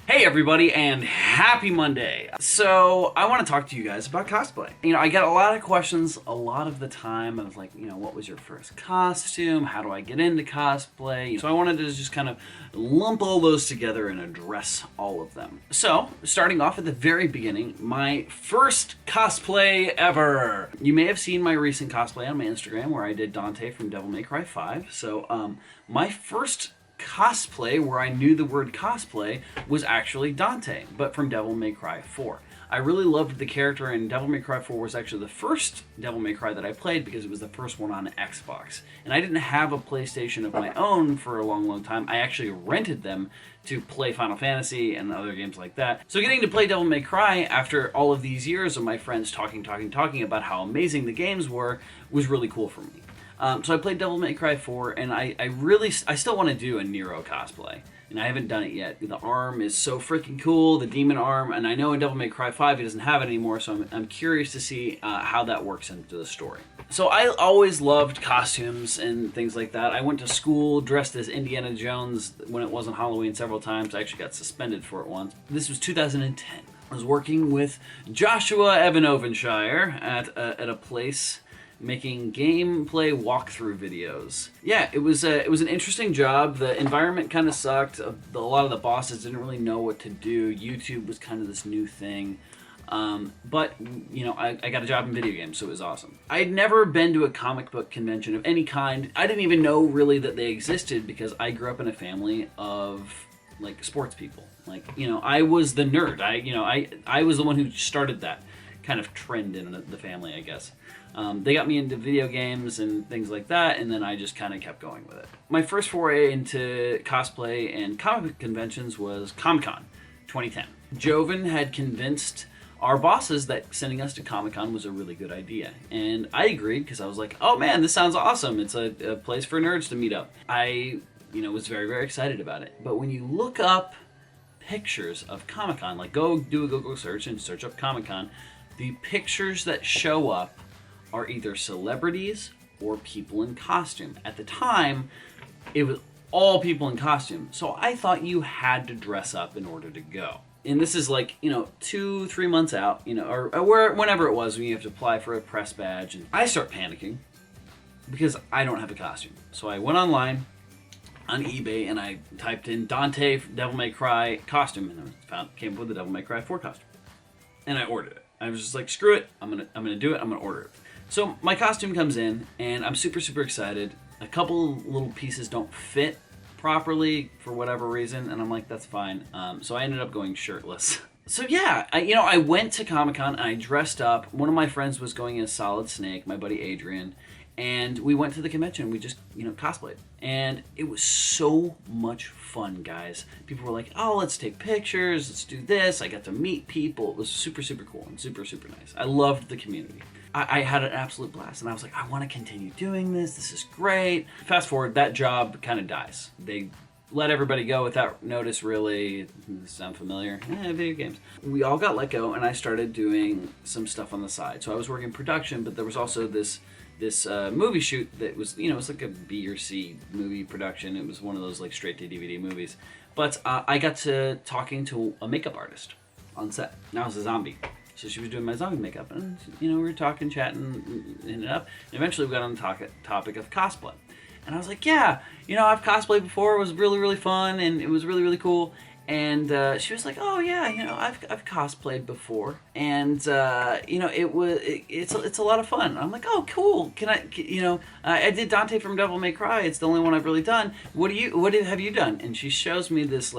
Hey everybody, and happy Monday. So I want to talk to you guys about cosplay. I get a lot of questions a lot of the time. I was like, what was your first costume? How do I get into cosplay? So I wanted to just kind of lump all those together and address all of them. So starting off at the very beginning, my first cosplay ever. You may have seen my recent cosplay on my Instagram where I did Dante from Devil May Cry 5. So my first cosplay where I knew the word cosplay was actually Dante, but from Devil May Cry 4. I really loved the character, and Devil May Cry 4 was actually the first Devil May Cry that I played because it was the first one on Xbox. And I didn't have a PlayStation of my own for a long time. I actually rented them to play Final Fantasy and other games like that. So getting to play Devil May Cry after all of these years of my friends talking about how amazing the games were was really cool for me. So I played Devil May Cry 4, and I still want to do a Nero cosplay, and I haven't done it yet. The arm is so freaking cool, the demon arm, and I know in Devil May Cry 5 he doesn't have it anymore, so I'm curious to see how that works into the story. So I always loved costumes and things like that. I went to school dressed as Indiana Jones when it wasn't Halloween several times. I actually got suspended for it once. This was 2010. I was working with Joshua Evan Ovenshire at a place making gameplay walkthrough videos. Yeah, it was an interesting job. The environment kind of sucked. A lot of the bosses didn't really know what to do. YouTube was kind of this new thing. But I got a job in video games, so it was awesome. I had never been to a comic book convention of any kind. I didn't even know really that they existed because I grew up in a family of sports people. I was the nerd. I was the one who started that kind of trend in the family, I guess. They got me into video games and things like that, and then I just kind of kept going with it. My first foray into cosplay and comic book conventions was Comic-Con 2010. Joven had convinced our bosses that sending us to Comic-Con was a really good idea, and I agreed because I was like, oh man, this sounds awesome. It's a place for nerds to meet up. I was very, very excited about it. But when you look up pictures of Comic-Con, go do a Google search and search up Comic-Con, the pictures that show up are either celebrities or people in costume. At the time, it was all people in costume, so I thought you had to dress up in order to go. And this is 2-3 months out, or whenever it was when you have to apply for a press badge. And I start panicking because I don't have a costume. So I went online on eBay and I typed in Dante Devil May Cry costume, and came up with the Devil May Cry 4 costume. And I ordered it. I was just like, screw it, I'm gonna do it, I'm gonna order it. So my costume comes in, and I'm super, super excited. A couple little pieces don't fit properly for whatever reason, and I'm like, that's fine. So I ended up going shirtless. So yeah, I went to Comic-Con, and I dressed up. One of my friends was going as Solid Snake, my buddy Adrian, and we went to the convention. We just, cosplayed. And it was so much fun, guys. People were like, oh, let's take pictures, let's do this. I got to meet people. It was super, super cool and super, super nice. I loved the community. I had an absolute blast, and I was like, I want to continue doing this. This is great. Fast forward, that job kind of dies. They let everybody go without notice, really. Does this sound familiar? Video games. We all got let go, and I started doing some stuff on the side. So I was working production, but there was also this movie shoot that was, it was like a B or C movie production. It was one of those straight to DVD movies. But I got to talking to a makeup artist on set. Now I was a zombie. So she was doing my zombie makeup, and we were talking, chatting, ended up. And eventually we got on the topic of cosplay. And I was like, yeah, I've cosplayed before. It was really, really fun, and it was really, really cool. And she was like, oh yeah, I've cosplayed before, and it's a lot of fun. I'm like, oh cool. Can I, I did Dante from Devil May Cry. It's the only one I've really done. What have you done? And she shows me this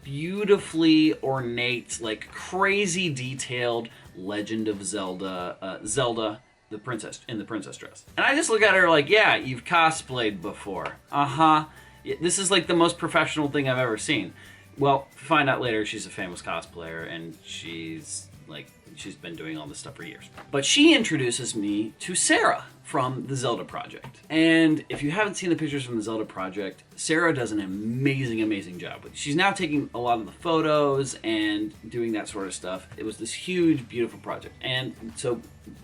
beautifully ornate, crazy detailed Legend of Zelda, Zelda the princess in the princess dress. And I just look at her like, yeah, you've cosplayed before. Uh-huh. This is the most professional thing I've ever seen. Well, find out later she's a famous cosplayer, and she's been doing all this stuff for years. But she introduces me to Sarah from the Zelda Project. And if you haven't seen the pictures from the Zelda Project, Sarah does an amazing, amazing job with it. She's now taking a lot of the photos and doing that sort of stuff. It was this huge, beautiful project. And so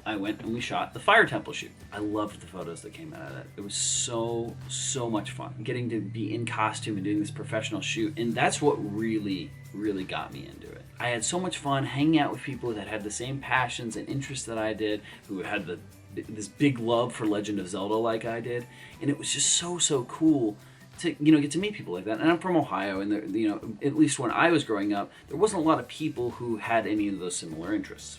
I went and we shot the Fire Temple shoot. I loved the photos that came out of that. It was so much fun. Getting to be in costume and doing this professional shoot, and that's what really got me into it. I had so much fun hanging out with people that had the same passions and interests that I did, who had this big love for Legend of Zelda like I did, and it was just so cool to get to meet people like that. And I'm from Ohio, and at least when I was growing up, there wasn't a lot of people who had any of those similar interests.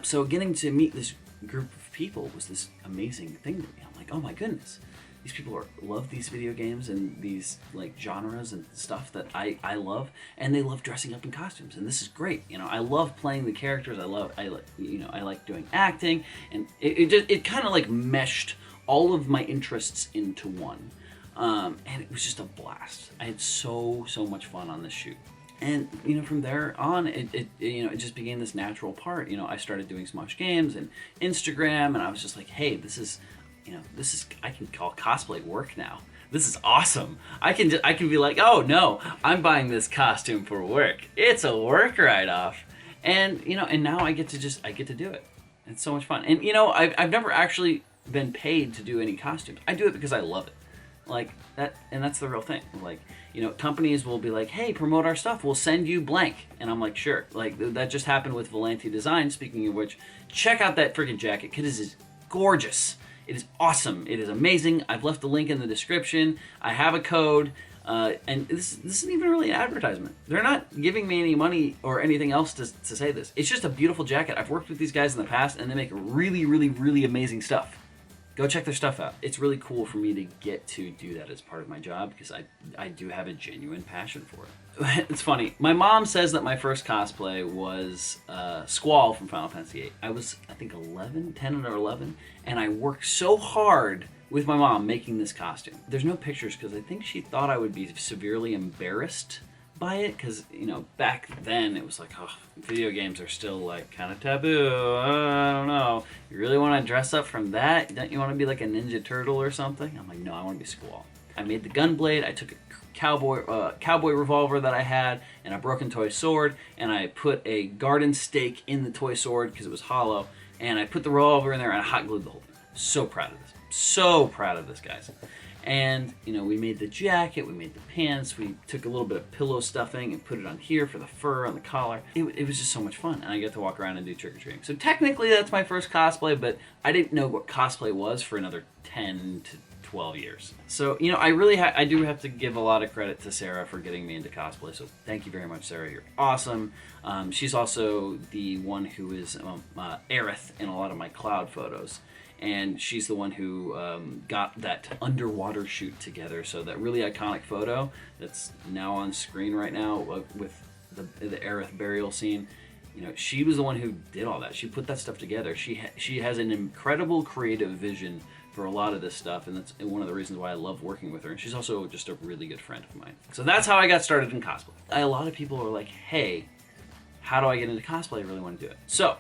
So getting to meet this group of people was this amazing thing to me. I'm like, oh my goodness, these people love these video games and these like genres and stuff that I love, and they love dressing up in costumes, and this is great. I love playing the characters. I like doing acting, and it kind of like meshed all of my interests into one. And it was just a blast. I had so much fun on this shoot. And, from there on, it just became this natural part. I started doing Smosh Games and Instagram, and I was just like, hey, this is, I can call cosplay work now. This is awesome. I can be like, oh no, I'm buying this costume for work. It's a work write-off. And, and now I get to do it. It's so much fun. And, I've never actually been paid to do any costumes. I do it because I love it. Like that, and that's the real thing. Like, companies will be like, hey, promote our stuff, we'll send you blank. And I'm like, sure. Like, that just happened with Volante Design. Speaking of which, check out that freaking jacket, because it is gorgeous. It is awesome. It is amazing. I've left the link in the description. I have a code. And this isn't even really an advertisement. They're not giving me any money or anything else to say this. It's just a beautiful jacket. I've worked with these guys in the past, and they make really amazing stuff. Go check their stuff out. It's really cool for me to get to do that as part of my job, because I do have a genuine passion for it. It's funny. My mom says that my first cosplay was Squall from Final Fantasy VIII. I was, I think, 10 or 11, and I worked so hard with my mom making this costume. There's no pictures because I think she thought I would be severely embarrassed by it, because back then it was like, oh, video games are still like kind of taboo. I don't know, you really want to dress up from that? Don't you want to be like a Ninja Turtle or something? I'm like, no, I want to be Squall. I made the gun blade. I took a cowboy revolver that I had and a broken toy sword, and I put a garden stake in the toy sword because it was hollow, and I put the revolver in there and I hot glued the whole thing. So proud of this, guys. And, we made the jacket, we made the pants, we took a little bit of pillow stuffing and put it on here for the fur on the collar. It was just so much fun, and I get to walk around and do trick-or-treating. So technically that's my first cosplay, but I didn't know what cosplay was for another 10 to 12 years. So, I do have to give a lot of credit to Sarah for getting me into cosplay, so thank you very much, Sarah. You're awesome. She's also the one who is Aerith in a lot of my cloud photos. And she's the one who got that underwater shoot together. So that really iconic photo that's now on screen right now with the Aerith burial scene, she was the one who did all that. She put that stuff together. She has an incredible creative vision for a lot of this stuff, and that's one of the reasons why I love working with her. And she's also just a really good friend of mine. So that's how I got started in cosplay. A lot of people are like, hey, how do I get into cosplay? I really want to do it. So,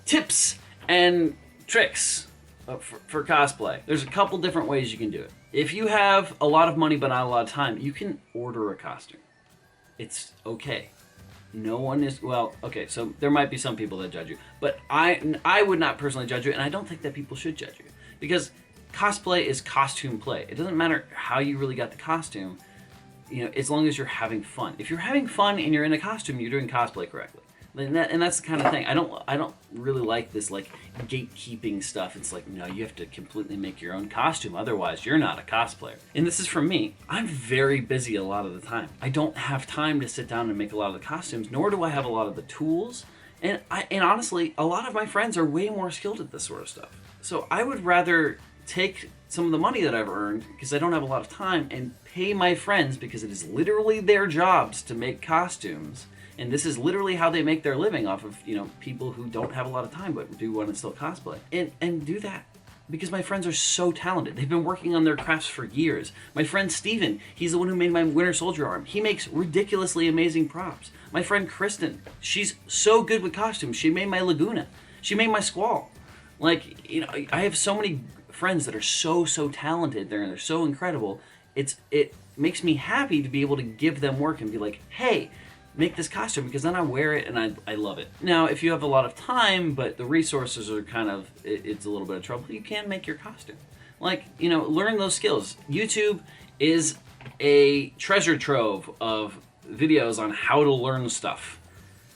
tips and tricks for cosplay. There's a couple different ways you can do it. If you have a lot of money but not a lot of time, you can order a costume. It's okay. No one is, well, okay, so there might be some people that judge you, but I would not personally judge you, and I don't think that people should judge you, because cosplay is costume play. It doesn't matter how you really got the costume, as long as you're having fun. If you're having fun and you're in a costume, you're doing cosplay correctly. And that's the kind of thing. I don't really like this like gatekeeping stuff. It's like, no, you have to completely make your own costume, otherwise you're not a cosplayer. And this is from me. I'm very busy a lot of the time. I don't have time to sit down and make a lot of the costumes, nor do I have a lot of the tools. And honestly, a lot of my friends are way more skilled at this sort of stuff. So I would rather take some of the money that I've earned, because I don't have a lot of time, and pay my friends, because it is literally their jobs to make costumes. And this is literally how they make their living, off of, people who don't have a lot of time but do want to still cosplay. And do that. Because my friends are so talented. They've been working on their crafts for years. My friend Steven, he's the one who made my Winter Soldier arm. He makes ridiculously amazing props. My friend Kristen, she's so good with costumes. She made my Laguna. She made my Squall. Like, I have so many friends that are so talented. They're so incredible. It makes me happy to be able to give them work and be like, hey, make this costume because then I wear it and I love it. Now, if you have a lot of time, but the resources are kind of, it's a little bit of trouble, you can make your costume. Like, you know, learn those skills. YouTube is a treasure trove of videos on how to learn stuff.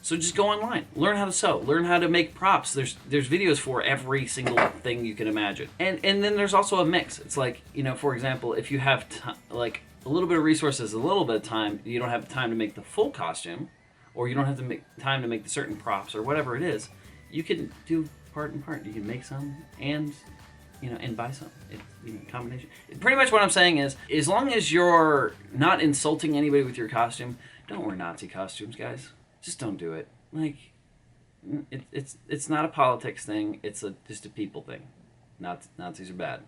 So just go online, learn how to sew, learn how to make props. There's videos for every single thing you can imagine. And then there's also a mix. It's like, you know, for example, if you have like a little bit of resources, a little bit of time, you don't have time to make the full costume, or you don't have to make time to make the certain props or whatever it is, you can do part and part. You can make some and, you know, and buy some. It's, you know, combination. Pretty much what I'm saying is, as long as you're not insulting anybody with your costume, don't wear Nazi costumes, guys. Just don't do it. Like, it's not a politics thing. It's just a people thing. Nazis are bad.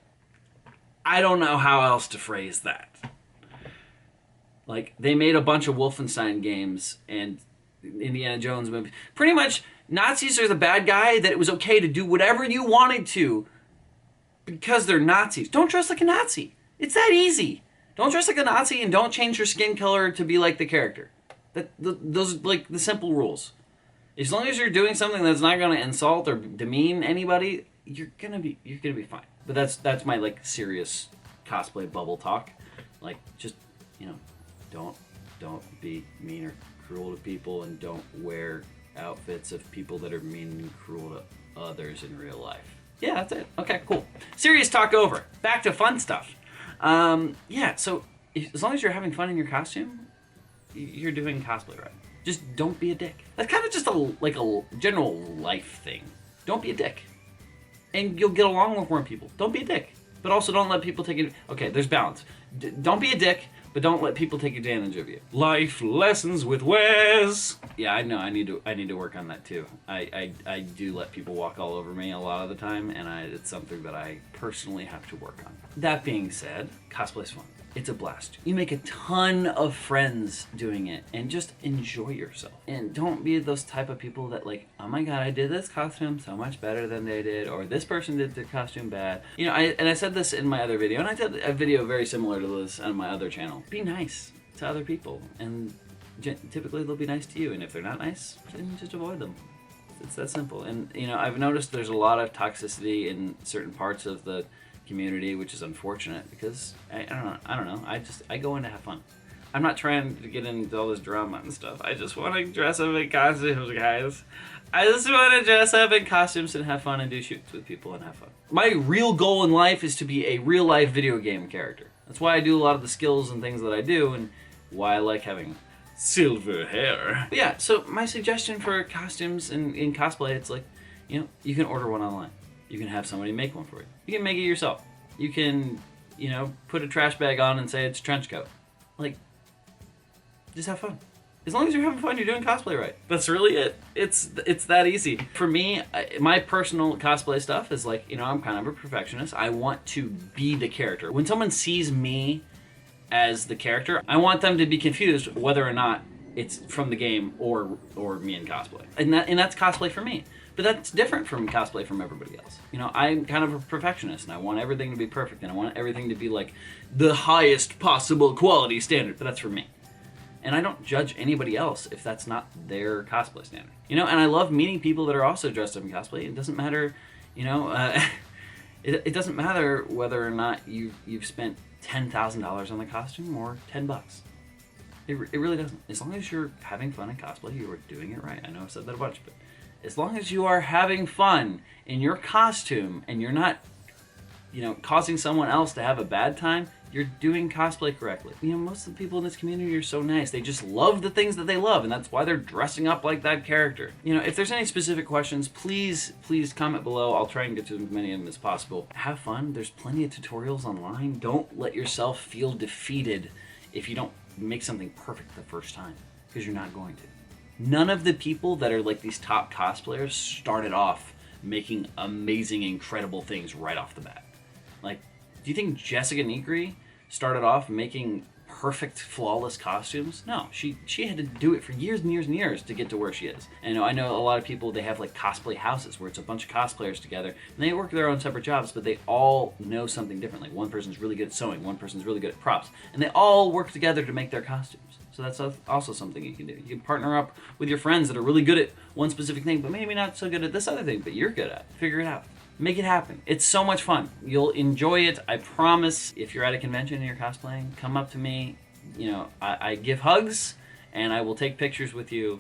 I don't know how else to phrase that. Like, they made a bunch of Wolfenstein games and Indiana Jones movies. Pretty much, Nazis are the bad guy that it was okay to do whatever you wanted to because they're Nazis. Don't dress like a Nazi. It's that easy. Don't dress like a Nazi and don't change your skin color to be like the character. Those are like the simple rules. As long as you're doing something that's not going to insult or demean anybody, you're gonna be fine. But that's my like serious cosplay bubble talk. Like, just, you know, don't be mean or cruel to people, and don't wear outfits of people that are mean and cruel to others in real life. Yeah, that's it. Okay, cool. Serious talk over. Back to fun stuff. Yeah, so as long as you're having fun in your costume, you're doing cosplay right. Just don't be a dick. That's kind of just a general life thing. Don't be a dick. And you'll get along with more people. Don't be a dick. But also don't let people take it. Okay, there's balance. Don't be a dick, but don't let people take advantage of you. Life lessons with Wes. Yeah, I know. I need to work on that too. I do let people walk all over me a lot of the time, and it's something that I personally have to work on. That being said, cosplay's fun. It's a blast. You make a ton of friends doing it, and just enjoy yourself. And don't be those type of people that like, oh my god, I did this costume so much better than they did, or this person did the costume bad. You know, I said this in my other video, and I did a video very similar to this on my other channel. Be nice to other people, and typically they'll be nice to you, and if they're not nice, then just avoid them. It's that simple. And, you know, I've noticed there's a lot of toxicity in certain parts of the community, which is unfortunate because I don't know. I go in to have fun. I'm not trying to get into all this drama and stuff. I just want to dress up in costumes, guys. I just want to dress up in costumes and have fun and do shoots with people and have fun. My real goal in life is to be a real life video game character. That's why I do a lot of the skills and things that I do, and why I like having silver hair. But yeah, so my suggestion for costumes in cosplay, it's like, you know, you can order one online. You can have somebody make one for you. You can make it yourself. You can, you know, put a trash bag on and say it's a trench coat. Like, just have fun. As long as you're having fun, you're doing cosplay right. That's really it. It's that easy. For me, my personal cosplay stuff is like, you know, I'm kind of a perfectionist. I want to be the character. When someone sees me as the character, I want them to be confused whether or not it's from the game or me in cosplay. And that's cosplay for me. But that's different from cosplay from everybody else. You know, I'm kind of a perfectionist, and I want everything to be perfect, and I want everything to be like the highest possible quality standard, but that's for me. And I don't judge anybody else if that's not their cosplay standard. You know, and I love meeting people that are also dressed up in cosplay. It doesn't matter, you know, it doesn't matter whether or not you've spent $10,000 on the costume or $10. It really doesn't. As long as you're having fun in cosplay, you are doing it right. I know I've said that a bunch, but as long as you are having fun in your costume and you're not, you know, causing someone else to have a bad time, you're doing cosplay correctly. You know, most of the people in this community are so nice. They just love the things that they love, and that's why they're dressing up like that character. You know, if there's any specific questions, please comment below. I'll try and get to as many of them as possible. Have fun. There's plenty of tutorials online. Don't let yourself feel defeated if you don't make something perfect the first time, because you're not going to. None of the people that are like these top cosplayers started off making amazing, incredible things right off the bat. Like, do you think Jessica Nigri started off making perfect, flawless costumes? No, she had to do it for years and years and years to get to where she is. And I know a lot of people, they have like cosplay houses where it's a bunch of cosplayers together, and they work their own separate jobs, but they all know something different. Like, one person's really good at sewing, one person's really good at props, and they all work together to make their costumes. So that's also something you can do. You can partner up with your friends that are really good at one specific thing, but maybe not so good at this other thing, but you're good at. Figure it out. Make it happen. It's so much fun. You'll enjoy it, I promise. If you're at a convention and you're cosplaying, come up to me. You know, I give hugs, and I will take pictures with you.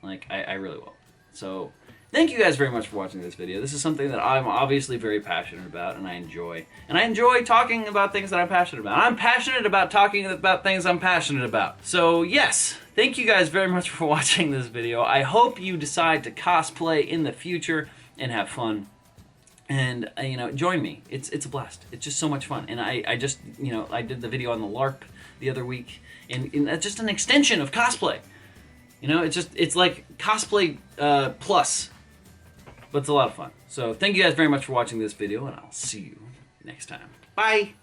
Like, I really will. So, thank you guys very much for watching this video. This is something that I'm obviously very passionate about, and I enjoy. And I enjoy talking about things that I'm passionate about. I'm passionate about talking about things I'm passionate about. So, yes, thank you guys very much for watching this video. I hope you decide to cosplay in the future and have fun. And, you know, join me. It's a blast. It's just so much fun. And I just, you know, I did the video on the LARP the other week, and that's just an extension of cosplay. You know, it's like cosplay plus, but it's a lot of fun. So thank you guys very much for watching this video, and I'll see you next time. Bye!